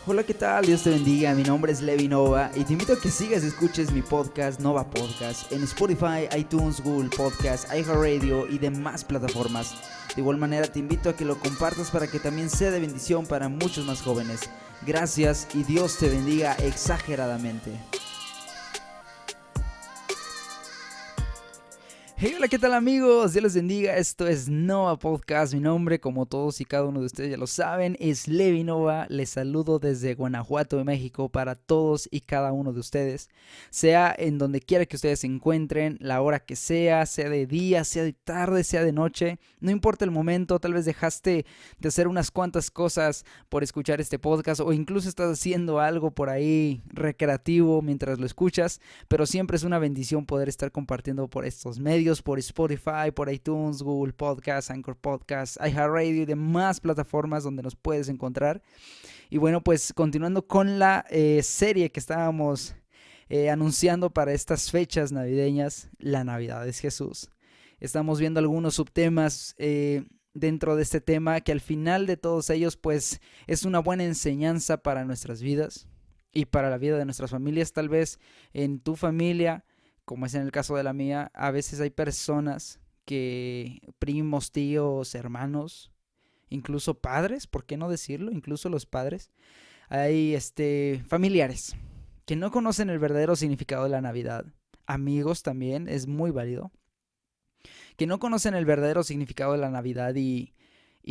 Hola, ¿qué tal? Dios te bendiga, mi nombre es Levi Nova y te invito a que sigas y escuches mi podcast Nova Podcast en Spotify, iTunes, Google Podcast, iHeartRadio y demás plataformas. De igual manera te invito a que lo compartas para que también sea de bendición para muchos más jóvenes. Gracias y Dios te bendiga exageradamente. Hey, hola, ¿qué tal amigos? Dios les bendiga, esto es Nova Podcast, mi nombre como todos y cada uno de ustedes ya lo saben es Levi Nova, les saludo desde Guanajuato, México para todos y cada uno de ustedes, sea en donde quiera que ustedes se encuentren, la hora que sea de día, sea de tarde, sea de noche, no importa el momento, tal vez dejaste de hacer unas cuantas cosas por escuchar este podcast o incluso estás haciendo algo por ahí recreativo mientras lo escuchas, pero siempre es una bendición poder estar compartiendo por estos medios, por Spotify, por iTunes, Google Podcast, Anchor Podcast, iHeartRadio y demás plataformas donde nos puedes encontrar. Y bueno, pues continuando con la serie que estábamos anunciando para estas fechas navideñas, la Navidad es Jesús. Estamos viendo algunos subtemas dentro de este tema que al final de todos ellos pues es una buena enseñanza para nuestras vidas y para la vida de nuestras familias. Tal vez en tu familia, como es en el caso de la mía, a veces hay personas primos, tíos, hermanos, incluso padres, ¿por qué no decirlo? Incluso los padres, hay familiares que no conocen el verdadero significado de la Navidad. Amigos también, es muy válido, que no conocen el verdadero significado de la Navidad y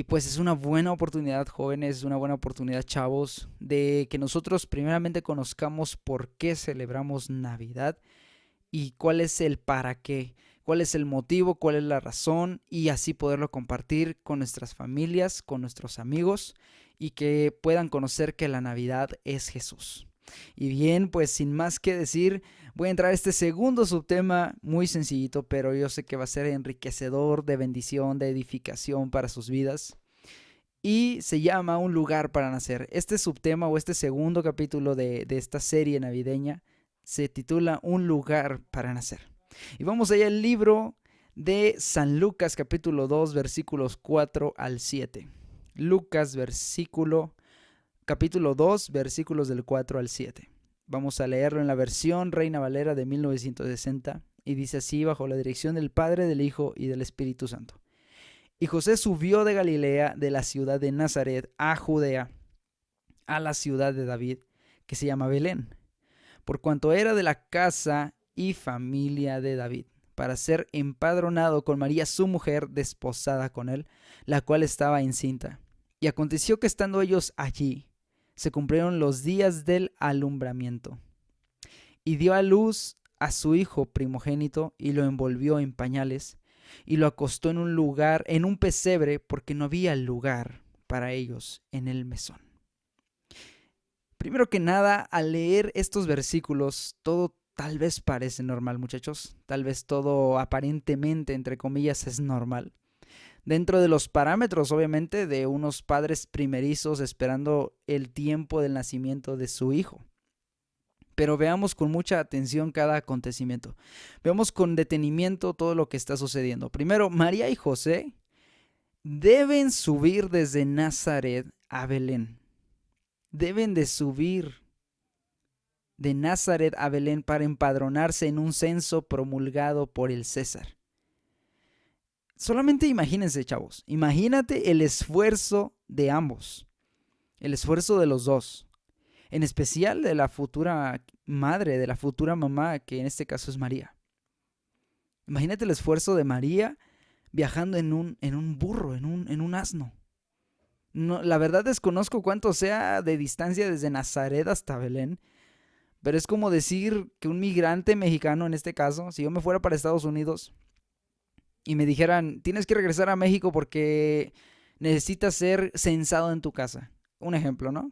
pues es una buena oportunidad, jóvenes, es una buena oportunidad, chavos, de que nosotros primeramente conozcamos por qué celebramos Navidad y cuál es el para qué, cuál es el motivo, cuál es la razón y así poderlo compartir con nuestras familias, con nuestros amigos y que puedan conocer que la Navidad es Jesús. Y bien, pues sin más que decir, voy a entrar a este segundo subtema muy sencillito, pero yo sé que va a ser enriquecedor, de bendición, de edificación para sus vidas. Y se llama Un lugar para nacer. Este subtema o este segundo capítulo de esta serie navideña se titula Un lugar para nacer. Y vamos allá al libro de San Lucas capítulo 2 versículos 4 al 7. Lucas capítulo 2 versículos del 4 al 7. Vamos a leerlo en la versión Reina Valera de 1960 y dice así bajo la dirección del Padre, del Hijo y del Espíritu Santo. Y José subió de Galilea, de la ciudad de Nazaret, a Judea, a la ciudad de David, que se llama Belén, por cuanto era de la casa y familia de David, para ser empadronado con María su mujer, desposada con él, la cual estaba encinta. Y aconteció que estando ellos allí, se cumplieron los días del alumbramiento. Y dio a luz a su hijo primogénito, y lo envolvió en pañales, y lo acostó en un lugar, en un pesebre, porque no había lugar para ellos en el mesón. Primero que nada, al leer estos versículos, todo tal vez parece normal, muchachos. Tal vez todo aparentemente, entre comillas, es normal. Dentro de los parámetros, obviamente, de unos padres primerizos esperando el tiempo del nacimiento de su hijo. Pero veamos con mucha atención cada acontecimiento. Veamos con detenimiento todo lo que está sucediendo. Primero, María y José deben subir desde Nazaret a Belén. Deben de subir de Nazaret a Belén para empadronarse en un censo promulgado por el César. Solamente imagínense, chavos, imagínate el esfuerzo de ambos, el esfuerzo de los dos, en especial de la futura madre, de la futura mamá, que en este caso es María. Imagínate el esfuerzo de María viajando en un burro, en un asno. No, la verdad desconozco cuánto sea de distancia desde Nazaret hasta Belén, pero es como decir que un migrante mexicano, en este caso, si yo me fuera para Estados Unidos y me dijeran, tienes que regresar a México porque necesitas ser censado en tu casa. Un ejemplo, ¿no?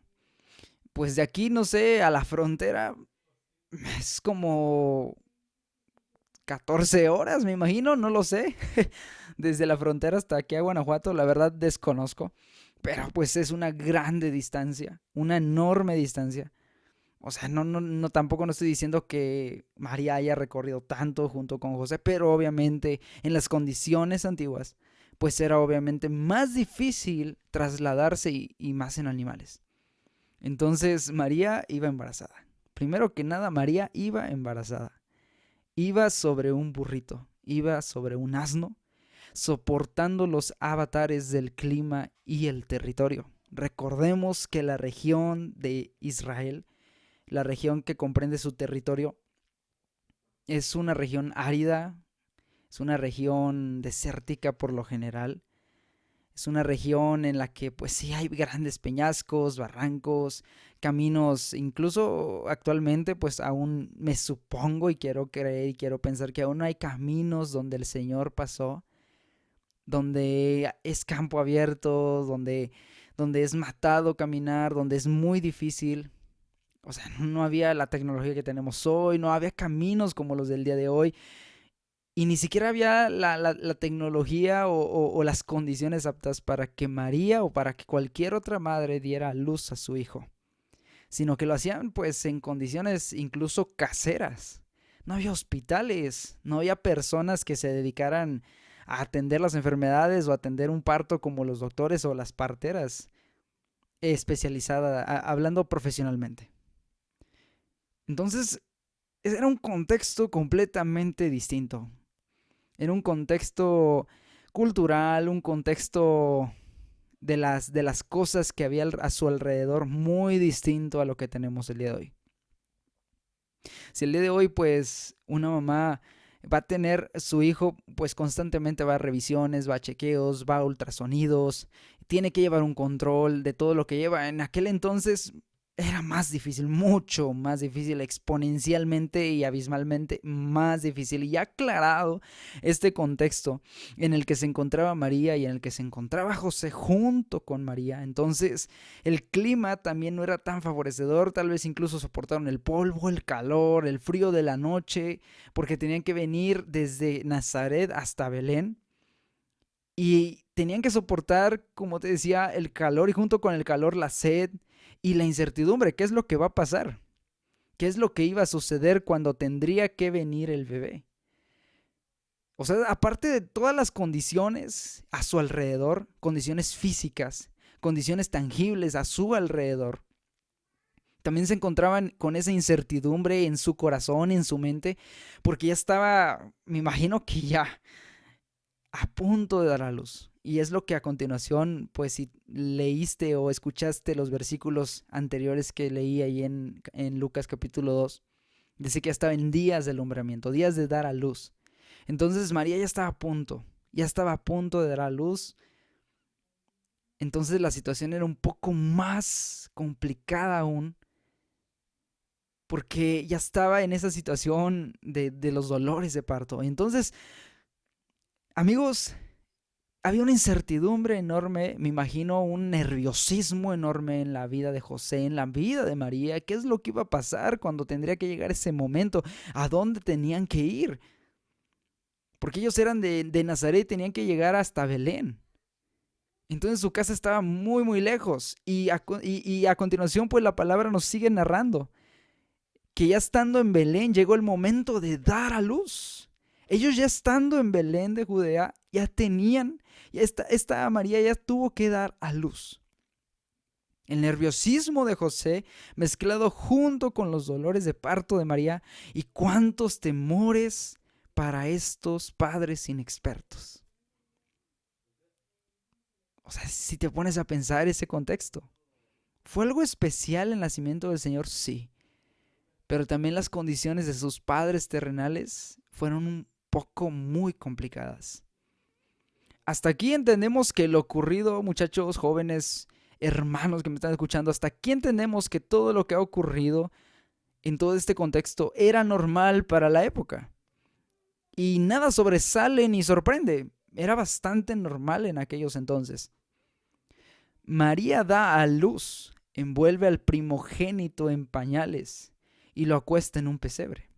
Pues de aquí, no sé, a la frontera es como 14 horas, me imagino, no lo sé. Desde la frontera hasta aquí a Guanajuato, la verdad desconozco. Pero pues es una grande distancia, una enorme distancia. O sea, no, tampoco no estoy diciendo que María haya recorrido tanto junto con José, pero obviamente en las condiciones antiguas, pues era obviamente más difícil trasladarse y más en animales. Entonces María iba embarazada. Primero que nada, María iba embarazada. Iba sobre un burrito, iba sobre un asno, soportando los avatares del clima y el territorio. Recordemos que la región de Israel, la región que comprende su territorio, es una región árida, es una región desértica por lo general. Es una región en la que pues sí hay grandes peñascos, barrancos, caminos, incluso actualmente pues aún me supongo y quiero creer y quiero pensar que aún hay caminos donde el Señor pasó, donde es campo abierto, donde es matado caminar, donde es muy difícil. O sea, no había la tecnología que tenemos hoy, no había caminos como los del día de hoy. Y ni siquiera había la tecnología o las condiciones aptas para que María o para que cualquier otra madre diera a luz a su hijo, sino que lo hacían pues en condiciones incluso caseras. No había hospitales, no había personas que se dedicaran a atender las enfermedades o atender un parto como los doctores o las parteras especializadas, hablando profesionalmente. Entonces, era un contexto completamente distinto. Era un contexto cultural, un contexto de las cosas que había a su alrededor muy distinto a lo que tenemos el día de hoy. Si el día de hoy pues una mamá va a tener su hijo, pues constantemente va a revisiones, va a chequeos, va a ultrasonidos, tiene que llevar un control de todo lo que lleva. En aquel entonces era más difícil, mucho más difícil, exponencialmente y abismalmente más difícil. Y ya aclarado este contexto en el que se encontraba María y en el que se encontraba José junto con María, entonces el clima también no era tan favorecedor, tal vez incluso soportaron el polvo, el calor, el frío de la noche, porque tenían que venir desde Nazaret hasta Belén. Y tenían que soportar, como te decía, el calor y junto con el calor la sed y la incertidumbre. ¿Qué es lo que va a pasar? ¿Qué es lo que iba a suceder cuando tendría que venir el bebé? O sea, aparte de todas las condiciones a su alrededor, condiciones físicas, condiciones tangibles a su alrededor, también se encontraban con esa incertidumbre en su corazón, en su mente, porque ya estaba, me imagino que ya a punto de dar a luz. Y es lo que a continuación, pues si leíste o escuchaste los versículos anteriores que leí ahí en Lucas capítulo 2, dice que ya estaba en días del alumbramiento, días de dar a luz. Entonces María ya estaba a punto de dar a luz. Entonces la situación era un poco más complicada aún, porque ya estaba en esa situación de los dolores de parto. Entonces, amigos, había una incertidumbre enorme, me imagino un nerviosismo enorme en la vida de José, en la vida de María. ¿Qué es lo que iba a pasar cuando tendría que llegar ese momento? ¿A dónde tenían que ir? Porque ellos eran de Nazaret, tenían que llegar hasta Belén. Entonces su casa estaba muy, muy lejos. Y a continuación, pues la palabra nos sigue narrando que ya estando en Belén llegó el momento de dar a luz. Ellos ya estando en Belén de Judea, ya tenían, esta María ya tuvo que dar a luz. El nerviosismo de José mezclado junto con los dolores de parto de María y cuántos temores para estos padres inexpertos. O sea, si te pones a pensar ese contexto, ¿fue algo especial el nacimiento del Señor? Sí. Pero también las condiciones de sus padres terrenales fueron un poco muy complicadas. Hasta aquí entendemos que lo ocurrido, muchachos, jóvenes, hermanos que me están escuchando, hasta aquí entendemos que todo lo que ha ocurrido en todo este contexto era normal para la época. Y nada sobresale ni sorprende. Era bastante normal en aquellos entonces. María da a luz, envuelve al primogénito en pañales y lo acuesta en un pesebre.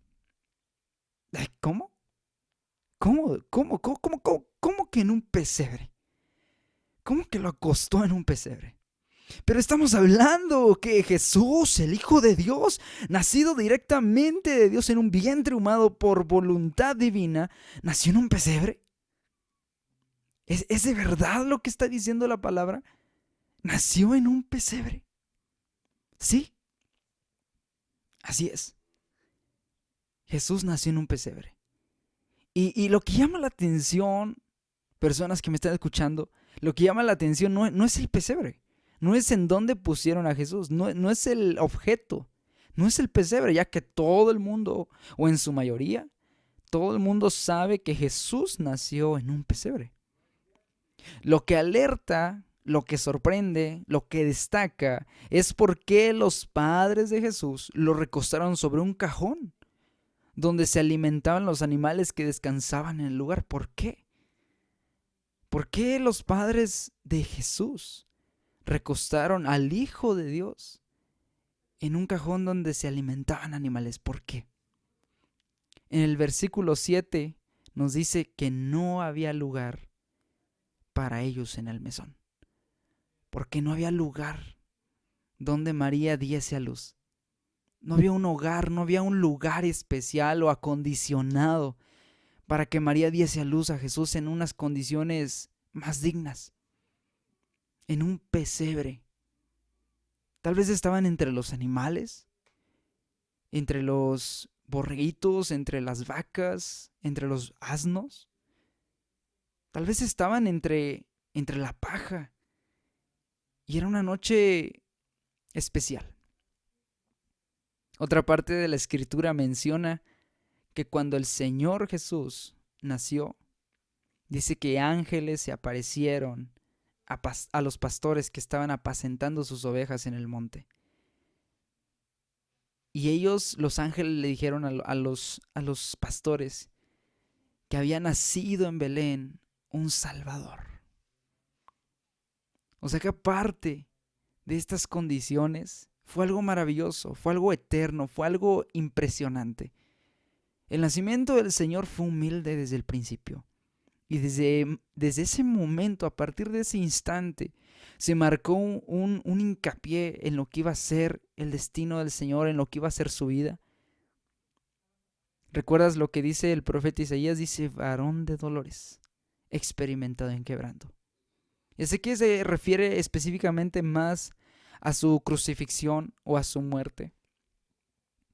¿Cómo? ¿Cómo que en un pesebre? ¿Cómo que lo acostó en un pesebre? Pero estamos hablando que Jesús, el Hijo de Dios, nacido directamente de Dios en un vientre humano por voluntad divina, nació en un pesebre. ¿Es de verdad lo que está diciendo la palabra? Nació en un pesebre. Sí, así es. Jesús nació en un pesebre. Y lo que llama la atención, personas que me están escuchando, lo que llama la atención no es el pesebre, no es en dónde pusieron a Jesús, no es el objeto, no es el pesebre, ya que todo el mundo, o en su mayoría, todo el mundo sabe que Jesús nació en un pesebre. Lo que alerta, lo que sorprende, lo que destaca, es por qué los padres de Jesús lo recostaron sobre un cajón donde se alimentaban los animales que descansaban en el lugar. ¿Por qué? ¿Por qué los padres de Jesús recostaron al Hijo de Dios en un cajón donde se alimentaban animales? ¿Por qué? En el versículo 7 nos dice que no había lugar para ellos en el mesón, porque no había lugar donde María diese a luz. No había un hogar, no había un lugar especial o acondicionado para que María diese a luz a Jesús en unas condiciones más dignas, en un pesebre. Tal vez estaban entre los animales, entre los borreguitos, entre las vacas, entre los asnos. Tal vez estaban entre la paja. Y era una noche especial. Otra parte de la escritura menciona que cuando el Señor Jesús nació, dice que ángeles se aparecieron a los pastores que estaban apacentando sus ovejas en el monte. Y ellos, los ángeles, le dijeron a los pastores que había nacido en Belén un Salvador. O sea que aparte de estas condiciones, fue algo maravilloso, fue algo eterno, fue algo impresionante. El nacimiento del Señor fue humilde desde el principio. Y desde ese momento, a partir de ese instante, se marcó un hincapié en lo que iba a ser el destino del Señor, en lo que iba a ser su vida. ¿Recuerdas lo que dice el profeta Isaías? Dice, varón de dolores, experimentado en quebranto. Y sé que se refiere específicamente más a su crucifixión o a su muerte.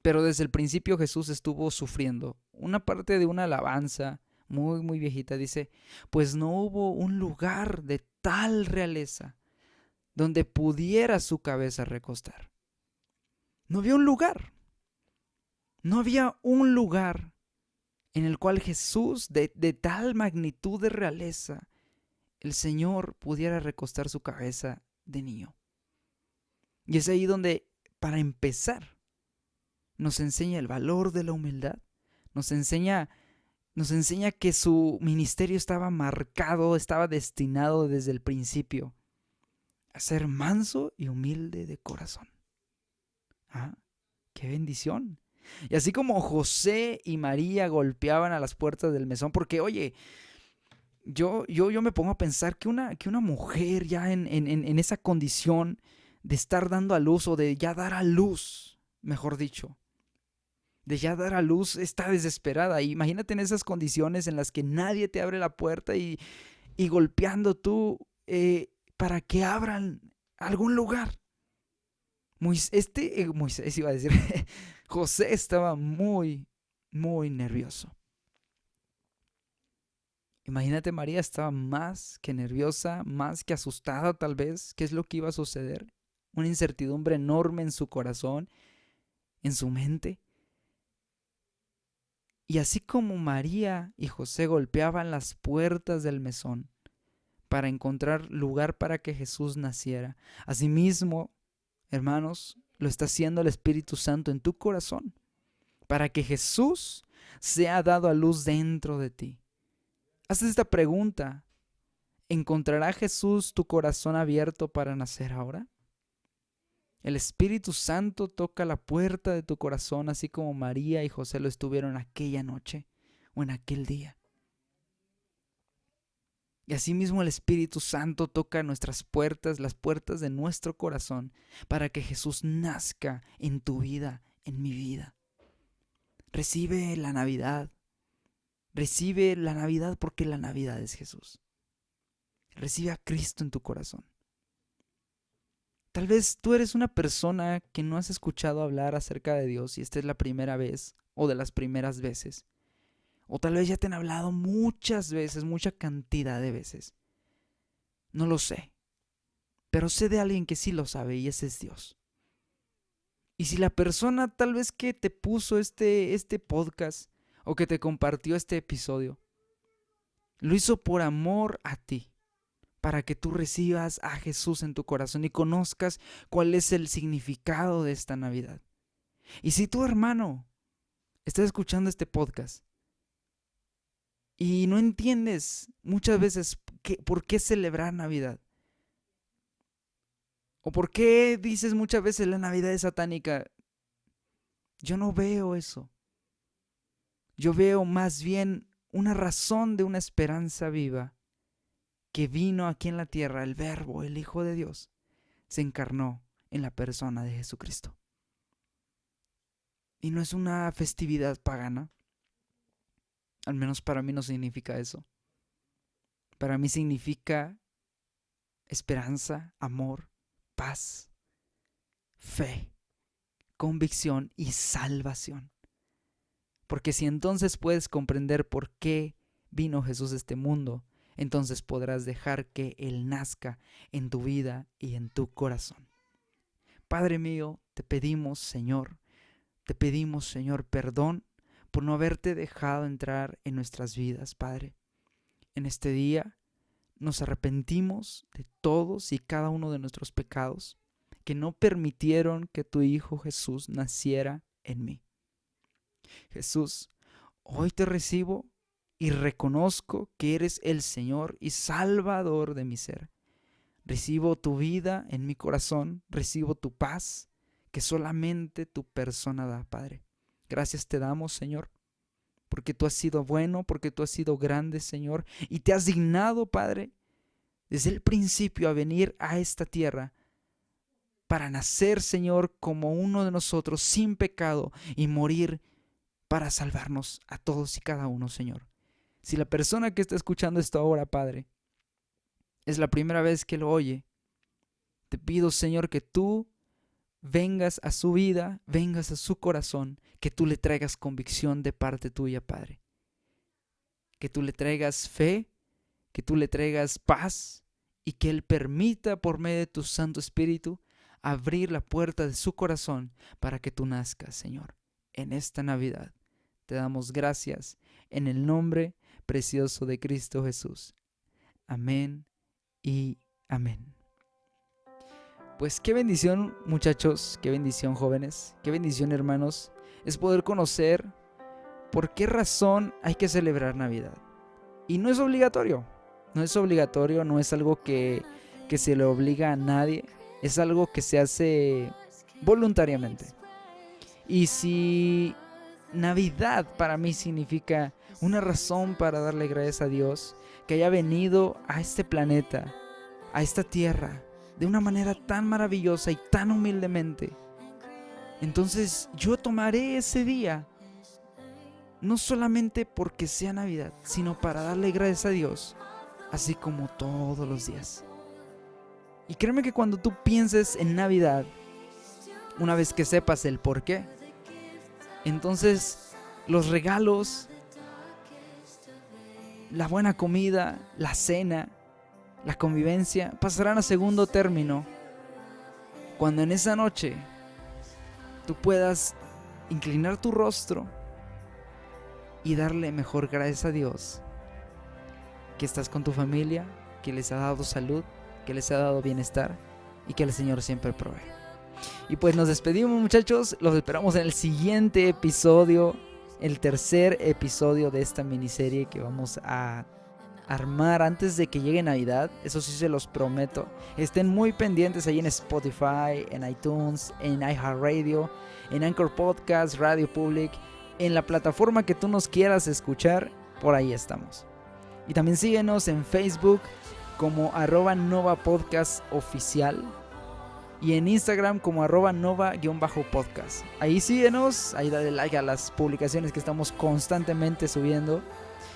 Pero desde el principio Jesús estuvo sufriendo. Una parte de una alabanza muy viejita dice, pues no hubo un lugar de tal realeza donde pudiera su cabeza recostar. No había un lugar. No había un lugar en el cual Jesús, de tal magnitud de realeza, el Señor pudiera recostar su cabeza de niño. Y es ahí donde, para empezar, nos enseña el valor de la humildad. Nos enseña que su ministerio estaba marcado, estaba destinado desde el principio a ser manso y humilde de corazón. ¡Ah, qué bendición! Y así como José y María golpeaban a las puertas del mesón, porque oye, yo me pongo a pensar que una mujer ya en esa condición de estar dando a luz o de ya dar a luz, mejor dicho, de ya dar a luz, está desesperada. Imagínate en esas condiciones en las que nadie te abre la puerta y golpeando tú para que abran algún lugar. Moisés iba a decir, José estaba muy nervioso. Imagínate, María estaba más que nerviosa, más que asustada tal vez. ¿Qué es lo que iba a suceder? Una incertidumbre enorme en su corazón, en su mente. Y así como María y José golpeaban las puertas del mesón para encontrar lugar para que Jesús naciera, asimismo, hermanos, lo está haciendo el Espíritu Santo en tu corazón para que Jesús sea dado a luz dentro de ti. Haz esta pregunta: ¿encontrará Jesús tu corazón abierto para nacer ahora? El Espíritu Santo toca la puerta de tu corazón así como María y José lo estuvieron aquella noche o en aquel día. Y asimismo el Espíritu Santo toca nuestras puertas, las puertas de nuestro corazón, para que Jesús nazca en tu vida, en mi vida. Recibe la Navidad. Recibe la Navidad porque la Navidad es Jesús. Recibe a Cristo en tu corazón. Tal vez tú eres una persona que no has escuchado hablar acerca de Dios y esta es la primera vez o de las primeras veces. O tal vez ya te han hablado muchas veces, mucha cantidad de veces. No lo sé. Pero sé de alguien que sí lo sabe y ese es Dios. Y si la persona tal vez que te puso este podcast o que te compartió este episodio, lo hizo por amor a ti, para que tú recibas a Jesús en tu corazón y conozcas cuál es el significado de esta Navidad. Y si tú, hermano, estás escuchando este podcast y no entiendes muchas veces por qué celebrar Navidad, o por qué dices muchas veces la Navidad es satánica, yo no veo eso. Yo veo más bien una razón de una esperanza viva que vino aquí en la tierra, el Verbo, el Hijo de Dios, se encarnó en la persona de Jesucristo. Y no es una festividad pagana, al menos para mí no significa eso. Para mí significa esperanza, amor, paz, fe, convicción y salvación. Porque si entonces puedes comprender por qué vino Jesús a este mundo, entonces podrás dejar que Él nazca en tu vida y en tu corazón. Padre mío, te pedimos, Señor, perdón por no haberte dejado entrar en nuestras vidas, Padre. En este día nos arrepentimos de todos y cada uno de nuestros pecados que no permitieron que tu Hijo Jesús naciera en mí. Jesús, hoy te recibo y reconozco que eres el Señor y Salvador de mi ser. Recibo tu vida en mi corazón, recibo tu paz que solamente tu persona da, Padre. Gracias te damos, Señor, porque tú has sido bueno, porque tú has sido grande, Señor, y te has dignado, Padre, desde el principio a venir a esta tierra para nacer, Señor, como uno de nosotros, sin pecado, y morir para salvarnos a todos y cada uno, Señor. Si la persona que está escuchando esto ahora, Padre, es la primera vez que lo oye, te pido, Señor, que tú vengas a su vida, vengas a su corazón, que tú le traigas convicción de parte tuya, Padre. Que tú le traigas fe, que tú le traigas paz y que Él permita por medio de tu Santo Espíritu abrir la puerta de su corazón para que tú nazcas, Señor, en esta Navidad. Te damos gracias en el nombre precioso de Cristo Jesús. Amén y amén. Pues qué bendición, muchachos, qué bendición, jóvenes, qué bendición, hermanos, es poder conocer por qué razón hay que celebrar Navidad. Y no es obligatorio, no es algo que se le obliga a nadie, es algo que se hace voluntariamente. Y si Navidad para mí significa una razón para darle gracias a Dios que haya venido a este planeta, a esta tierra, de una manera tan maravillosa y tan humildemente, entonces yo tomaré ese día no solamente porque sea Navidad, sino para darle gracias a Dios, así como todos los días. Y créeme que cuando tú pienses en Navidad, una vez que sepas el por qué, entonces los regalos, la buena comida, la cena, la convivencia pasarán a segundo término cuando en esa noche tú puedas inclinar tu rostro y darle mejor gracias a Dios que estás con tu familia, que les ha dado salud, que les ha dado bienestar y que el Señor siempre provee. Y pues nos despedimos, muchachos, los esperamos en el siguiente episodio, el tercer episodio de esta miniserie que vamos a armar antes de que llegue Navidad. Eso sí se los prometo. Estén muy pendientes ahí en Spotify, en iTunes, en iHeartRadio, en Anchor Podcast, Radio Public, en la plataforma que tú nos quieras escuchar, por ahí estamos. Y también síguenos en Facebook como @NovaPodcastOficial y en Instagram como @Nova_podcast. Ahí síguenos, ahí dale like a las publicaciones que estamos constantemente subiendo.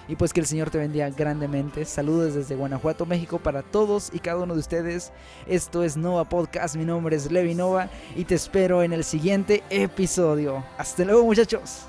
Y pues que el Señor te bendiga grandemente. Saludos desde Guanajuato, México para todos y cada uno de ustedes. Esto es Nova Podcast, mi nombre es Levi Nova y te espero en el siguiente episodio. Hasta luego, muchachos.